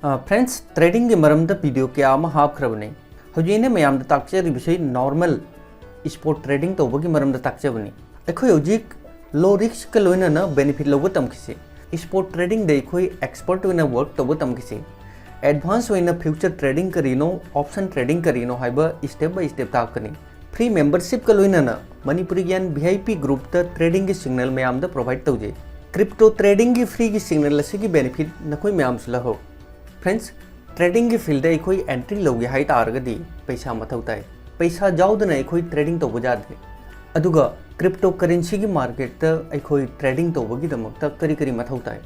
Friends trading के मरम video क्या हाख्रबने हजीने मैम ताक्चरी नॉर्मल स्पोर्ट ट्रेडिंग तौबगी मरम ताक्चबनी अखोई हजिक लो रिस्क लोइना बेनिफिट लौब तमखिसे स्पोर्ट ट्रेडिंग दे अखोई एक्सपर्ट होइना वर्क तौब तमखिसे एडवांस होइना फ्यूचर ट्रेडिंग करीनो ऑप्शन ट्रेडिंग करीनो हाइबा स्टेप बाय स्टेप ताकनी फ्री मेंबरशिप का लोइना मणिपुरी ज्ञान VIP ग्रुप ता ट्रेडिंग की सिग्नल मैम प्रोवाइड तौजे क्रिप्टो ट्रेडिंग की फ्री की सिग्नल की बेनिफिट नकोई मैम लहो फ्रेंड्स ट्रेडिंग की फील्ड अखोई एंट्री लौगे हाई तारगदी पैसा मथौ ताई पैसा जाउदना अखोई ट्रेडिंग तौब जादे अदुगा क्रिप्टो करेंसी की मार्केट अखोई ट्रेडिंग तौबगीदमक्ता करी करी मथौ ताई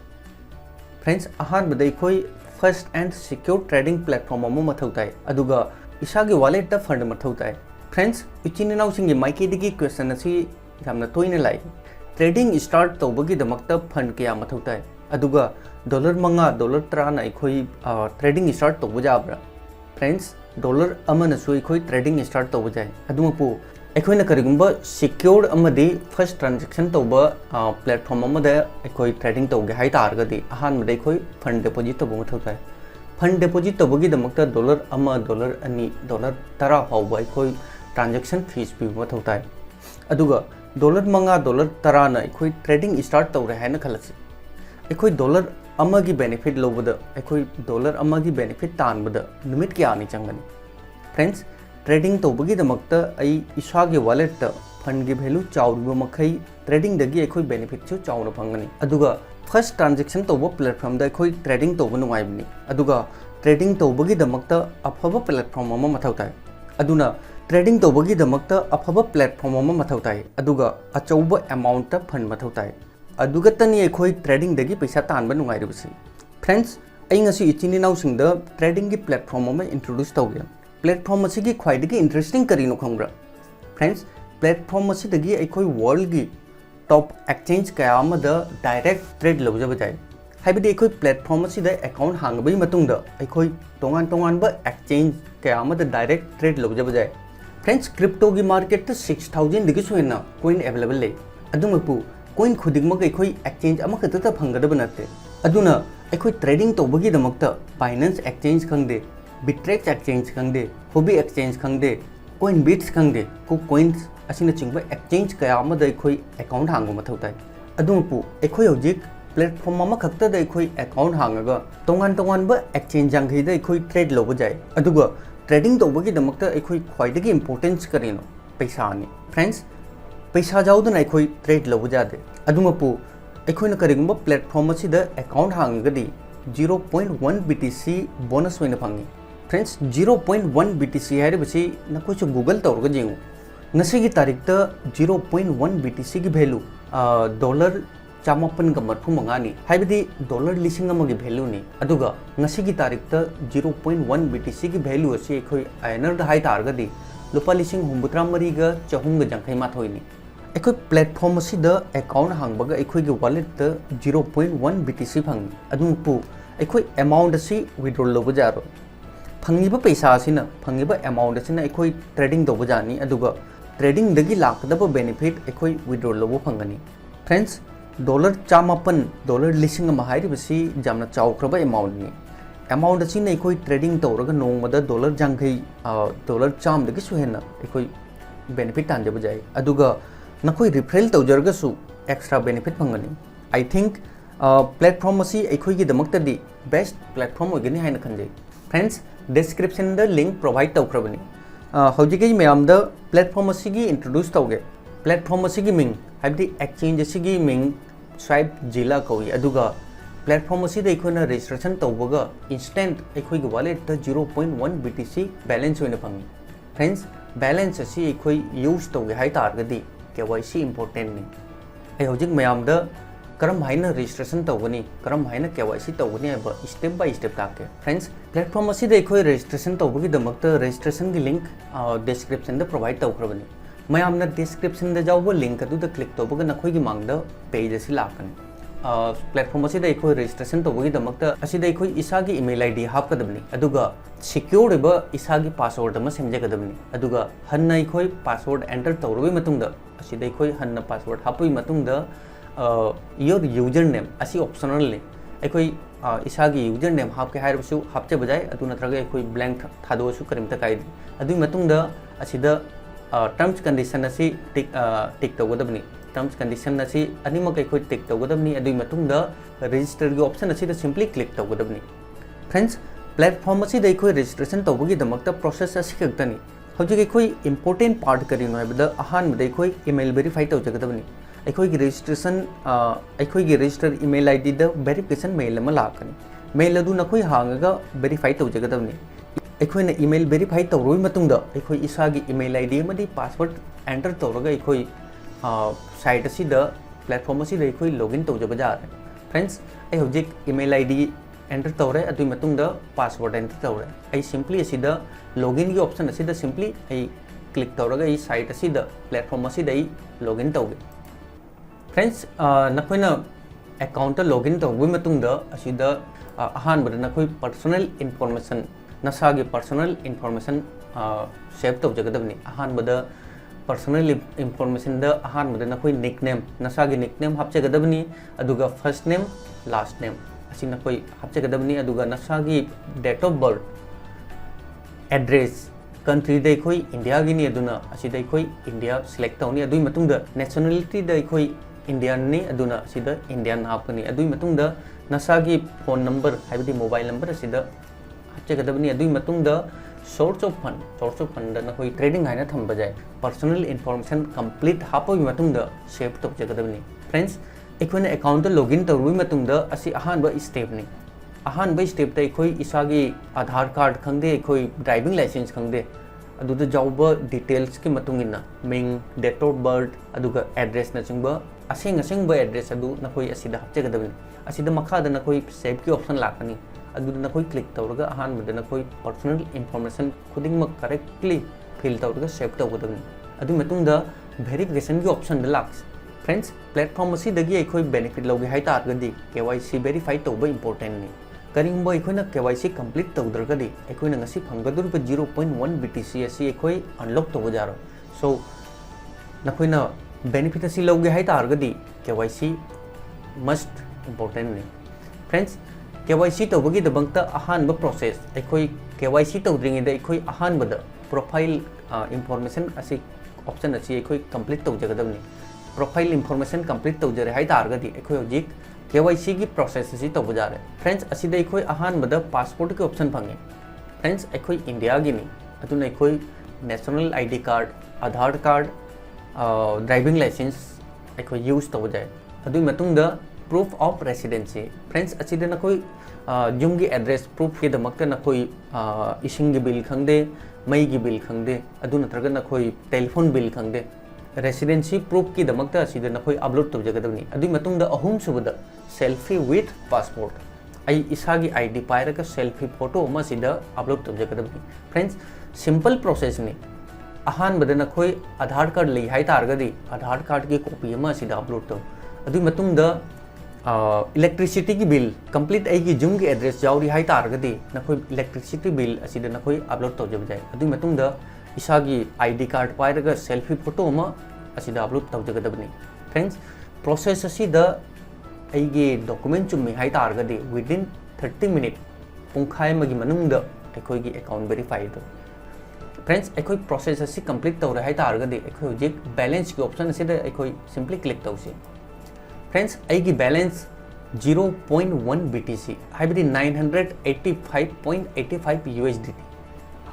फ्रेंड्स अहानबदा अखोई first and secure trading platform अमो मथौ ताई अदुगा इसागी वॉलेट ता फंड मथौ ताई फ्रेंड्स इचिन इनाउसिंगी माइकेदगी क्वेश्चन असी यामना तोइना लाई ट्रेडिंग स्टार्ट तौबगीदमक्ता फंड क्या मथौ ताई अदुगा $5 $10 अखोई ट्रेडिंग स्टार्ट तौब जाब्रा फ्रेंड्स डॉलर अमनसु अखोई ट्रेडिंग स्टार्ट तौब जाय अदुमपु अखोइना करिगुंबा सिक्योर्ड अमदी फर्स्ट ट्रांजेक्शन तौब प्लेटफॉर्म अमदा अखोई ट्रेडिंग तौगे हाई तारगदी अहानबदा अखोई फंड डिपॉजिट तौब मथौ ताई फंड डिपॉजिट तौबगीदमक्ता $1 $2 $10 फाउबा अखोई ट्रांजेक्शन फीस पि मथौ ताई अदुगा $5 $10 ना अखोई ट्रेडिंग स्टार्ट तौरे हाइना खलसी अखोई $1 की बेनिफिट लौबदा अखोई $1 की बेनिफिट तानबदा नुमित क्यानि चंगनी फ्रेंड्स ट्रेडिंग तौबगीदमक्ता अई इसागे वॉलेट फंड की वैल्यू चाउरबा मखई ट्रेडिंग दगी अखोई बेनिफिट चु चाउना फंगनी अदुगा फर्स्ट ट्रांजेक्शन तौब प्लेटफॉर्म दा अखोई ट्रेडिंग तौब नुवाइबनी अदुगा ट्रेडिंग तौबगीदमक्ता अफब प्लेटफॉर्म अमा मथौ ताई अदुना ट्रेडिंग तौबगीदमक्ता अफब प्लेटफॉर्म अमा मथौ ताई अदुगा अचौब अमाउंट फंड मथौ ताई अदुगतनी अखोई ट्रेडिंग दगी पैसा तानबा नुवाइरबसी फ्रेंड्स अई ngasi इचिन इनाउसिंग द ट्रेडिंग की प्लेटफॉर्म अमा इंट्रोड्यूस तौगे प्लेटफॉर्म असिगी ख्वाइदगी इंटरेस्टिंग करिनो खंगरा फ्रेंड्स प्लेटफॉर्म असिदगी अखोई वर्ल्ड की टॉप एक्सचेंज कया अमदा डायरेक्ट ट्रेड लौजब जाय हाइबदी अखोई प्लेटफॉर्म असिदा अकाउंट हांगबई मतुंगदा अखोई तोंगान तोंगानबा एक्सचेंज कया अमदा डायरेक्ट ट्रेड लौजब जाय फ्रेंड्स क्रिप्टो की मार्केट 6000 दगी सोइना कॉइन अवेलेबल ले अदुमपु कोइन खुदिगमक अखोई एक्सचेंज अमखतता फंगदब नते अदुना अखोई ट्रेडिंग तौबगीदमक्ता बाइनेंस एक्सचेंज खंगदे बिट्रेक्स एक्सचेंज खंगदे होबी एक्सचेंज खंगदे कोइन बीट्स खंगदे को कोइन्स असिना चिंगबा एक्सचेंज कया अमदा अखोई अकाउंट हांगो मथौ ताई अदुमपु अखोई हौजिक प्लेटफॉर्म अमखतदा अखोई अकाउंट हांगगा तोंगान तोंगानबा एक्सचेंज जांगैदा अखोई ट्रेड लौब जाय अदुगा ट्रेडिंग तौबगीदमक्ता अखोई ख्वाइदगी इंपोर्टेंस करिनो पैसानी फ्रेंड्स पैसा जाउदना अखोई ट्रेड लौब जादे अदुमपु अखोइना करिगुंबा प्लेटफॉर्म असिदा अकाउंट हांगगदी 0.1 BTC बोनस होइना फंगी फ्रेंड्स 0.1 BTC हाइरबसी नकोइसु गूगल तौरगा जेंगु ngasi तारीख ता 0.1 BTC की वैल्यू डॉलर 54.35 हाइबदी डॉलर लिसिंग अमगी वैल्यू नि अदुगा ngasi की तारीख ता 0.1 BTC की वैल्यू असी अखोई आयनर दा हाई तारगदी लुपा लिसिंग 63 गा 458 अखोई प्लेटफॉर्म असिदा अकाउंट हांगबगा अखोई की वॉलेट 0.1 BTC फंगी अदुमपु अखोई अमाउंट असी विड्रॉल लौब जारो फंगीबा पैसा असिना फंगीबा अमाउंट असिना अखोई ट्रेडिंग तौब जानी अदुगा ट्रेडिंग दगी लाकदबा बेनिफिट अखोई विड्रॉल लौब फंगनी फ्रेंड्स $150 डॉलर लिसिंग अमा हाइरिबसी जामना चाउख्रबा अमाउंट नि अमाउंट असिना अखोई ट्रेडिंग तौरगा नोंगमदा डॉलर जांगै डॉलर चाम दगी सुहेना अखोई बेनिफिट तांजब जाय अदुगा नखोई रिफरेल तौजरगसु एक्स्ट्रा बेनिफिट फंगनी आई थिंक प्लेटफॉर्म असी अखोई की दमक्तदी बेस्ट प्लेटफॉर्म होगनी हाइना खंजै फ्रेंड्स डिस्क्रिप्शन द लिंक प्रोवाइड तौख्रबनी हौजिकै मैम द प्लेटफॉर्म असी की इंट्रोड्यूस तौगे प्लेटफॉर्म असी की मिंग हाइबदी एक्सचेंज असी की मिंग स्वाइप जिला कौई अदुगा प्लेटफॉर्म असिदा अखोइना रजिस्ट्रेशन तौबगा इंस्टेंट अखोई की वॉलेट 0.1 BTC बैलेंस होइना फंगी फ्रेंड्स बैलेंस असी अखोई यूज तौगे हाई तारगदी KYC इंपोर्टेंट ने अई हौजिक मैम द करम हाइना रजिस्ट्रेशन तौगनी करम हाइना KYC तौगनी अब स्टेप बाय स्टेप ताके फ्रेंड्स प्लेटफॉर्म असिदा अखोई रजिस्ट्रेशन तौबगी दमक्ता रजिस्ट्रेशन की लिंक डिस्क्रिप्शन द प्रोवाइड तौख्रबनी मैम डिस्क्रिप्शन द जाउबा लिंक अदुदा क्लिक तौबगा नखोई की मांगदा पेज असी लाकनी प्लेटफॉर्म असिदा अखोई रजिस्ट्रेशन तौबगी दमक्ता असिदा अखोई इसागी ईमेल ID हापकदबनी अदुगा सिक्योर्ड एबा इसागी पासवर्ड अमा सेमजगदबनी अदुगा हन्ना अखोई पासवर्ड एंटर तौरबई मतुंगदा असिदा अखोई हन्ना पासवर्ड हापई मतुंगदा योर यूजर नेम असी ऑप्शनल ने अखोई इसागी यूजर नेम हापके हाइरबसु हापचे बजाय अदु नत्रगा एखोई ब्लैंक थादोसु करिमता काइदे अदु मतुंगदा असिदा टर्म्स कंडीशन असी टिक तौगदबनी टर्म्स कंडीशन असी अनिमक एखोई टिक तौगदबनी अदु मतुंगदा रजिस्टर गी ऑप्शन असी सिंपली क्लिक तौगदबनी फ्रेंड्स प्लेटफॉर्म असी दै एखोई रजिस्ट्रेशन तौबगी दमकता प्रोसेस असी खक्तनी हौजिक एखोई इंपोर्टेंट पार्ट करिनो हैबदा अहानबदा एखोई ईमेल वेरीफाई तौजगदबनी एखोई रजिस्ट्रेशन एखोई रजिस्टर ईमेल आईडी द वेरिफिकेशन मेल अमा लाकनी मेल अदु नखोई हांगगा वेरीफाई तौजगदबनी एखोइना ईमेल वेरीफाई तौरोई मतुंगदा एखोई इसागी ईमेल आईडी अमदी पासवर्ड एंटर तौरगा एखोई साइट असिद प्लेटफॉर्म असिद एखोई लॉगिन तौजबा जारे फ्रेंड्स ए हौजिक ईमेल आईडी एंटर तौरे अदुई मतुंगदा पासवर्ड एंटर तौरे आई सिंपली असिद लॉगिन की ऑप्शन असिद सिंपली आई क्लिक तौरगा ई साइट असिद प्लेटफॉर्म असिद आई लॉगिन तौगे फ्रेंड्स नखोइना अकाउंट लॉगिन तौबई मतुंगदा असिद अहानबदा नखोई पर्सनल इन्फॉर्मेशन नसागी पर्सनल इन्फॉर्मेशन सेव तौजगदबनी अहानबदा पर्सनल इन्फॉर्मेशन द अहानबदा नखोई निकनेम नसागी निकनेम हापचगदबनी अदुगा फर्स्ट नेम लास्ट नेम असी नखोई हापचगदबनी अदुगा नसागी date of birth address country दे कोई इंडिया गिनी अदुना असी दे कोई इंडिया सिलेक्ट तौनी अदुई मतुंगदा नेशनलिटी दे कोई इंडियन नि अदुना असिदा इंडियन हापनी अदुई मतुंगदा नसागी फोन नंबर हाइबदी मोबाइल नंबर असिदा हापचगदबनी अदुई मतुंगदा सोर्स ऑफ फंड नखोई ट्रेडिंग हाइना थंबा जाय पर्सनल इन्फॉर्मेशन कंप्लीट हापोई मतुंगदा सेव तौजगदबनी फ्रेंड्स एखोइना अकाउंट लॉगिन तौरुई मतुंगदा असी अहानबा स्टेप नि अहानबा स्टेप ता एखोई इसागी आधार कार्ड खंगदे एखोई ड्राइविंग लाइसेंस खंगदे अदुदा जाउबा डिटेल्स की मतुंगिना मिंग डेट ऑफ बर्थ अदुगा एड्रेस न चिंगबा असेंग एड्रेस अदु नखोई असिदा हापचगदबनी असिदा मखादा नखोई सेव की ऑप्शन लाकनी अदुदा नखोई क्लिक तौरगा अहानबदा नखोई पर्सनल इन्फॉर्मेशन खुदिंगमक करेक्टली फिल तौरगा सेव तौगदबनी अदु मतुंगदा वेरिफिकेशन की ऑप्शन द लाक्स फ्रेंड्स प्लेटफॉर्म असिदगी एखोई बेनिफिट लौगे हाइ तारगदी केवाईसी वेरीफाई तौबा इंपोर्टेंट नि करिंगबा एखोइना केवाईसी कंप्लीट तौद्रगदी एखोइना ngasi फंगदुरबा 0.1 BTC असी एखोई अनलॉक तौबा जारो सो नखोइना बेनिफिट असी लौगे हाइ तारगदी केवाईसी मस्ट इंपोर्टेंट नि फ्रेंड्स केवाईसी तौबगी दबंगता अहानबा प्रोसेस एखोई केवाईसी तौद्रिंगेदा एखोई अहानबदा प्रोफाइल इंफॉर्मेशन असी ऑप्शन असी एखोई कंप्लीट तौजगदबनी प्रोफाइल इंफॉर्मेशन कंप्लीट तौजरे हाइ तारगदी एखोई हौजिक केवाईसी की प्रोसेस असी तौबा जारे फ्रेंड्स असिदा एखोई अहानबदा पासपोर्ट के ऑप्शन फंगे फ्रेंड्स एखोई इंडिया गिनी अदुना एखोई national ID card Aadhaar card driving licence एखोई यूज तौबा जाय अदुई मतुंगदा प्रूफ ऑफ रेसिडेंसी फ्रेंड्स असिदा नखोई जुम की एड्रेस प्रूफ के दमकता नखोई इसिंग की बिल खंगदे मई की बिल खंगदे अदु नत्रगा नखोई टेलीफोन बिल खंगदे रेसिडेंसी प्रूफ की दमकता असिदा नखोई अपलोड तौजगदबनी अदुई मतुंगदा अहुम सुबदा सेल्फी विथ पासपोर्ट आई इसागी आईडी पायरगा सेल्फी फोटो अमा सिदा अपलोड तौजगदबनी फ्रेंड्स सिंपल प्रोसेस ने अहानबदा नखोई आधार कार्ड लई हाइ तारगदी आधार कार्ड की कॉपी अमा सिदा अपलोड तौ अदुई मतुंगदा इलेक्ट्रिसिटी की बिल कंप्लीट आई जुम की एड्रेस जाऊरी हाइ तारगदी नखोई इलेक्ट्रिसिटी बिल असिदा नखोई अपलोड तौजब जाय अदुई मतुंगदा इसागी आईडी कार्ड पायरगा सेल्फी फोटो अमा असिदा अपलोड तौजगदबनी फ्रेंड्स प्रोसेस असिदा आईगी डॉक्यूमेंट चुम्मी हाइ तारगदी विदिन 30 मिनट पुंखाय मगी मनुंगदा एखोईगी अकाउंट वेरीफाई दो फ्रेंड्स एखोई प्रोसेस असी कंप्लीट तौरे हाइ तारगदी एखोई हौजिक बैलेंस की ऑप्शन असिदा एखोई सिंपली क्लिक तौसी फ्रेंड्स आईगी बैलेंस 0.1 BTC हाइबदी 985.85 USDT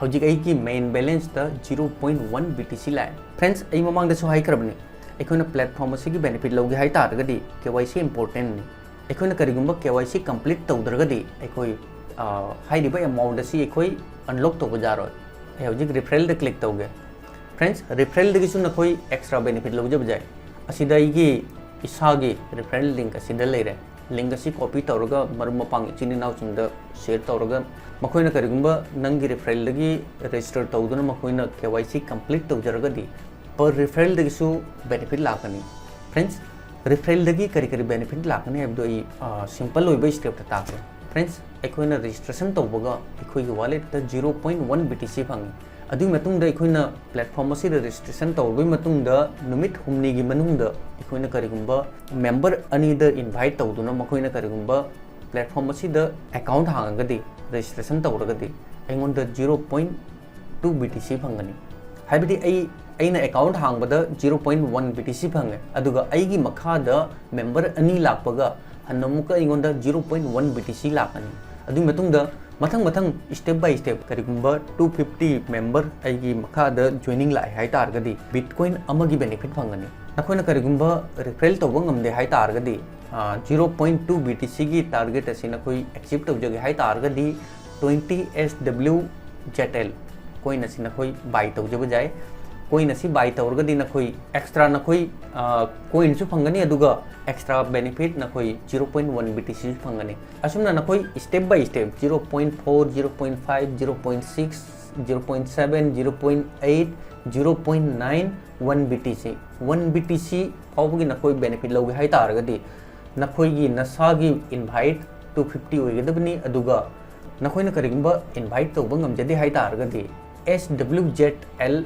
हौजिक आईगी मेन बैलेंस द 0.1 BTC लाए फ्रेंड्स आई ममांग दसो हाइ करबनी एखोइना प्लेटफॉर्म असिगी बेनिफिट लौगे हाइ तारगदी केवाईसी इंपोर्टेंट नि एखोइना करिगुंबा केवाईसी कंप्लीट तौद्रगदी एखोई हाइरिबा अमाउंट असी एखोई अनलॉक तौबा जारो ए हौजिक रिफरल द क्लिक तौगे फ्रेंड्स रिफरल दगिसु नखोई एक्स्ट्रा बेनिफिट लौजे बजाय असिदा आईगी इसागी रिफरल लिंक असिदा लेरे लिंक असी कॉपी तौरगा मरुम मपांग चिनिनाव चिंदा शेयर तौरगा मखोइना करिगुंबा नंगी रिफरल दगी रजिस्टर तौदुना मखोइना केवाईसी कंप्लीट तौजरगदी पर रिफरल दगिसु बेनिफिट लाकनी फ्रेंड्स रिफरल दगी करी करी बेनिफिट लाकनी हैबदो ई सिंपल ओइबा स्टेप ताके फ्रेंड्स एखोइना रजिस्ट्रेशन तौबगा एखोइगी वॉलेट द 0.1 BTC फंगी अदुई मतुंगदा एखोइना प्लेटफॉर्म असी रजिस्ट्रेशन तौरबई मतुंगदा नुमित हुमनीगी मनुंगदा एखोइना करिगुंबा मेंबर अनी द इनवाइट तौदुना मखोइना करिगुंबा प्लेटफॉर्म अकाउंट हांगदी रजिस्ट्रेशन तौरगदी अइंगोंद 0.2 BTC फंगनी हाइबदी अइना अकाउंट हांगबद 0.1 BTC फंगे अदुगा अइगी मखादा मेंबर अनी लापगा हन्नमुका अइंगोंद 0.1 BTC लाकनी अदु मतुंगदा मथंग स्टेप बाय स्टेप करिगुंबा 250 मेंबर अइगी मखादा जॉइनिंग लाइ हाइ तारगदी बिटकॉइन अमगी बेनिफिट फंगनी नखोइना करिगुंबा रिफरेल तौबा ngamde हाइ तारगदी 0.2 BTC की टारगेट असिना कोई अचीव तौजगे हाइ तारगदी 20 SW JETL कोइन असिना कोई बाय तौजबा जाय कोइन असि बाय तौरगदी नखोई एक्स्ट्रा नखोई कोइन सु फंगनी अदुगा एक्स्ट्रा बेनिफिट नखोई 0.1 BTC फंगनी असुमना नखोई step by step 0.4 0.5 0.6 0.7 0.8 0.9 1 BTC 1 BTC फाउबगी नखोई बेनिफिट लौगे हाइ तारगदी नखोईगी नसागी इनवाइट 250 ओइगदबनी अदुगा नखोइना करिगुंबा इनवाइट तौबा ngamjadi हाइ तारगदी SWZL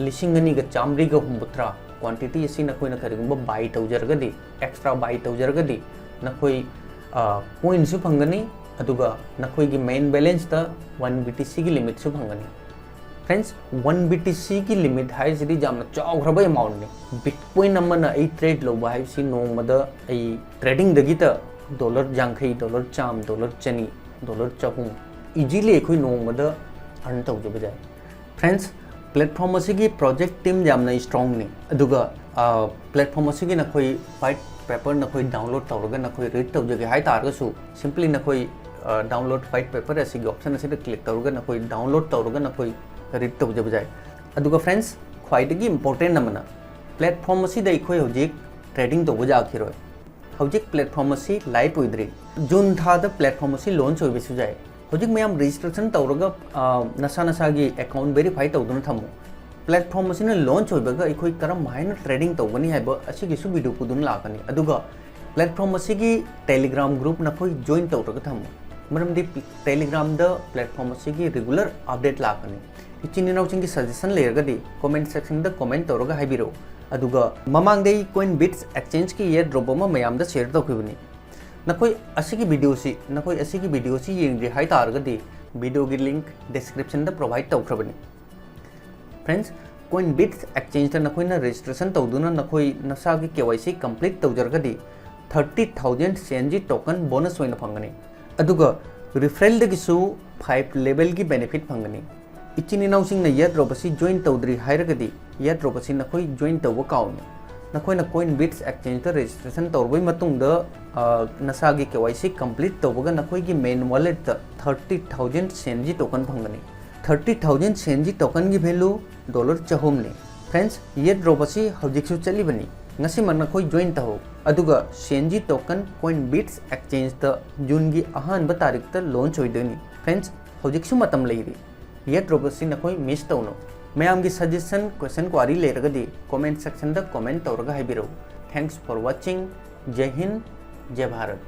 लिंग चामरी हुंबुत्रा क्वांटिटी नखोइना करिगुंबा बाय तौजरगदी एक्स्ट्रा बाय तौजरगदी नखोई कोइन सु फंगनी अदुगा नखोईगी मेन बैलेंस द 1 BTC की लिमिट सु फंगनी फ्रेंड्स 1 BTC की लिमिट हाइसिदी जामना चावग्रबा अमाउंट ने बिटकॉइन अमना आई ट्रेड लोबा हाइसि नोमदा आई ट्रेडिंग दगिता डॉलर जांखै डॉलर चाम डॉलर चनी डॉलर चाहुम इजीली अखोई नोमदा अर्न तौजबा जाय फ्रेंड्स प्लेटफॉर्म की प्रोजेक्ट टीम जामना स्ट्रॉन्ग ने अदुगा प्लेटफॉर्म की नखोई वाइट पेपर नखोई डाउनलोड तौरगा नखोई रीड तौजगे हाइ तारगसु सिंपली नखोई डाउनलोड वाइट पेपर असिगी ऑप्शन असिदा क्लिक तौरगा नखोई डाउनलोड तौरगा नखोई रीड तौजबा जाय अदुगा फ्रेंड्स ख्वाइदगी इंपोर्टेंट अमना प्लेटफॉर्म असिदा अखोई हौजिक ट्रेडिंग तौबा जाखिरोय हौजिक प्लेटफॉर्म असि लाइव ओइद्री जून थादा प्लेटफॉर्म असि लॉन्च ओइबसु जाय हौजिक मैम रजिस्ट्रेशन तौरगा नसा की अकाउंट वेरीफाई तौदुना थमो प्लेटफॉर्म असिना लॉन्च होइबगा अखोई करम हाइना ट्रेडिंग तौगनी हाइबा असिगिसु वीडियो पुदुना लाकनी अदुगा प्लेटफॉर्म असिगी टेलीग्राम ग्रुप नखोई जॉइन तौरगा थमो मरमदि टेलीग्राम द प्लेटफॉर्म असिगी रेगुलर अपडेट लाकनी इचिन इनाउचिंगी सजेशन लेरगदी कमेंट सेक्शन द कमेंट तौरगा हाइबिरो अदुगा ममांगदे कोइन बिट्स एक्सचेंज की ये ड्रॉप अमा मयामदा शेयर तौखिबनी नखोई असिगी वीडियो से येंगे हाइ तारगदी वीडियो की लिंक डिस्क्रिप्शन द प्रोवाइड तौख्रबनी फ्रेंड्स कोइन बिट्स एक्सचेंज द नखोइना रजिस्ट्रेशन तौदुना नखोई नसागी KYC कंप्लीट तौजरगदी 30,000 CNG टोकन बोनस होइना फंगनी अदुगा रिफरल दगिसु 5 लेवल की बेनिफिट फंगनी इचिन इनाउसिंग न ड्रॉपसी जॉइन तौद्री हाइरगदी ड्रॉपसी नखोई जॉइन तौबा काउनो नखोइना कोइन बिट्स एक्सचेंज द रजिस्ट्रेशन तौरबै मतुंगदा नसागी KYC कंप्लीट तौबगा नखोइगी मेन वॉलेट 30,000 CNG टोकन फंगनी 30,000 CNG टोकन की वैल्यू $4 ने फ्रेंड्स ये ड्रॉप असी हौजिकसु चलीबनी ngasimak नखोई जॉइन तहो अदुगा CNG token coin bits exchange द जून की अहानबा तारीख द लॉन्च होइदोनी फ्रेंड्स हौजिकसु मतम लेइरी ये ड्रॉप असी नखोई मिस तौनो मैम की सजेशन क्वेश्चन क्वारी लेरगदी कमेंट सेक्शन द कमेंट तौरगा हाइबिरो थैंक्स फॉर वाचिंग जय हिंद जय भारत।